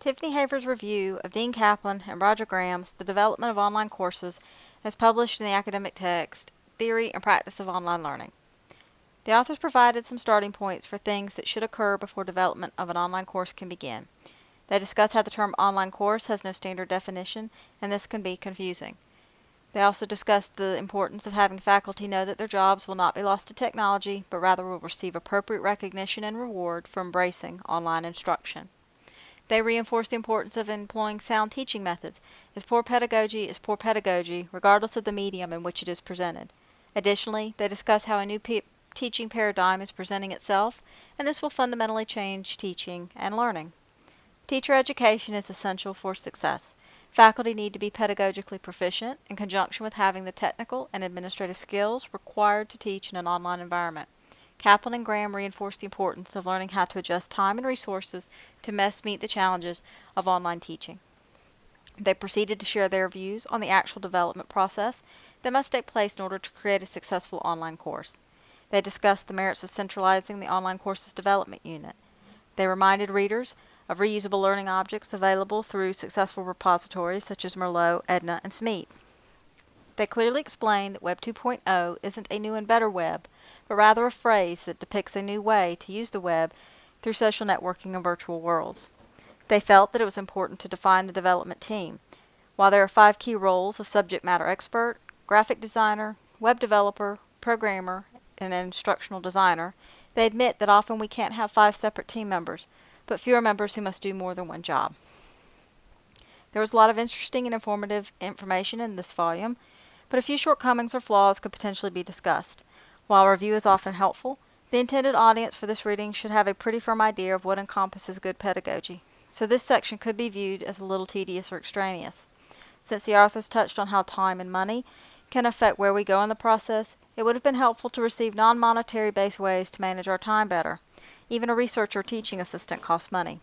Tiffany Haver's review of Dean Kaplan and Roger Graham's The Development of Online Courses is published in the academic text, Theory and Practice of Online Learning. The authors provided some starting points for things that should occur before development of an online course can begin. They discuss how the term online course has no standard definition, and this can be confusing. They also discussed the importance of having faculty know that their jobs will not be lost to technology, but rather will receive appropriate recognition and reward for embracing online instruction. They reinforce the importance of employing sound teaching methods, as poor pedagogy is poor pedagogy, regardless of the medium in which it is presented. Additionally, they discuss how a new teaching paradigm is presenting itself, and this will fundamentally change teaching and learning. Teacher education is essential for success. Faculty need to be pedagogically proficient in conjunction with having the technical and administrative skills required to teach in an online environment. Kaplan and Graham reinforce the importance of learning how to adjust time and resources to best meet the challenges of online teaching. They proceeded to share their views on the actual development process that must take place in order to create a successful online course. They discussed the merits of centralizing the online courses development unit. They reminded readers of reusable learning objects available through successful repositories such as Merlot, Edna, and Smeet. They clearly explained that Web 2.0 isn't a new and better web, but rather a phrase that depicts a new way to use the web through social networking and virtual worlds. They felt that it was important to define the development team. While there are 5 key roles of subject matter expert, graphic designer, web developer, programmer, and an instructional designer, they admit that often we can't have 5 separate team members, but fewer members who must do more than one job. There was a lot of interesting and informative information in this volume, but a few shortcomings or flaws could potentially be discussed. While a review is often helpful, the intended audience for this reading should have a pretty firm idea of what encompasses good pedagogy, so this section could be viewed as a little tedious or extraneous. Since the authors touched on how time and money can affect where we go in the process, it would have been helpful to receive non-monetary based ways to manage our time better. Even a researcher or teaching assistant costs money.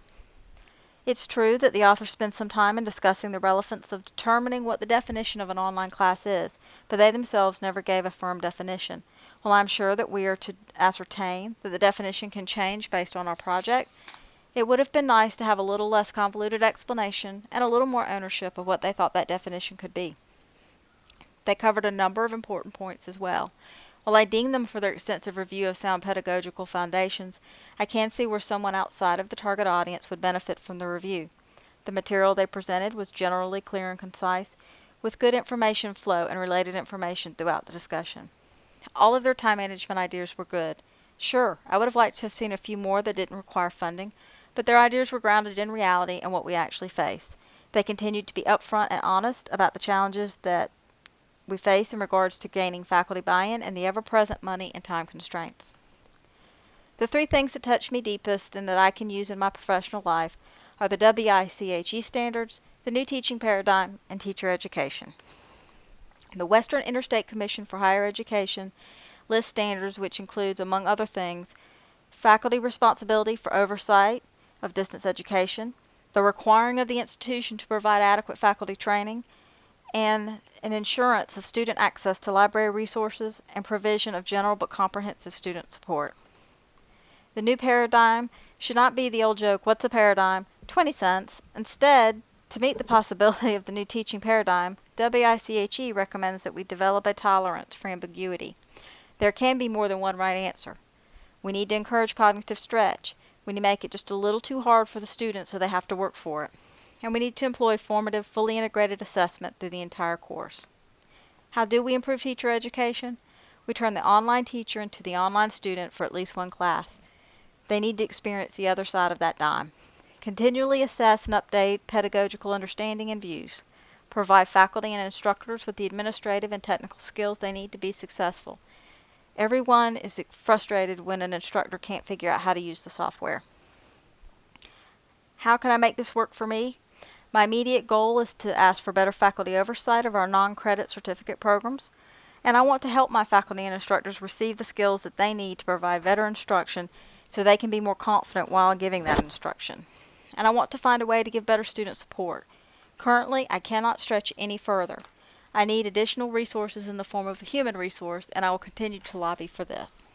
It's true that the author spends some time in discussing the relevance of determining what the definition of an online class is, but they themselves never gave a firm definition. While I'm sure that we are to ascertain that the definition can change based on our project, it would have been nice to have a little less convoluted explanation and a little more ownership of what they thought that definition could be. They covered a number of important points as well. While I ding them for their extensive review of sound pedagogical foundations, I can see where someone outside of the target audience would benefit from the review. The material they presented was generally clear and concise, with good information flow and related information throughout the discussion. All of their time management ideas were good. Sure, I would have liked to have seen a few more that didn't require funding, but their ideas were grounded in reality and what we actually face. They continued to be upfront and honest about the challenges that we face in regards to gaining faculty buy-in and the ever-present money and time constraints. The 3 things that touch me deepest and that I can use in my professional life are the WICHE standards, the new teaching paradigm, and teacher education. The Western Interstate Commission for Higher Education lists standards which includes, among other things, faculty responsibility for oversight of distance education, the requiring of the institution to provide adequate faculty training, and an assurance of student access to library resources and provision of general but comprehensive student support. The new paradigm should not be the old joke, what's a paradigm? 20 cents. Instead, to meet the possibility of the new teaching paradigm, WICHE recommends that we develop a tolerance for ambiguity. There can be more than one right answer. We need to encourage cognitive stretch. We need to make it just a little too hard for the students so they have to work for it. And we need to employ formative, fully integrated assessment through the entire course. How do we improve teacher education? We turn the online teacher into the online student for at least one class. They need to experience the other side of that dime. Continually assess and update pedagogical understanding and views. Provide faculty and instructors with the administrative and technical skills they need to be successful. Everyone is frustrated when an instructor can't figure out how to use the software. How can I make this work for me? My immediate goal is to ask for better faculty oversight of our non-credit certificate programs, and I want to help my faculty and instructors receive the skills that they need to provide better instruction so they can be more confident while giving that instruction. And I want to find a way to give better student support. Currently, I cannot stretch any further. I need additional resources in the form of a human resource, and I will continue to lobby for this.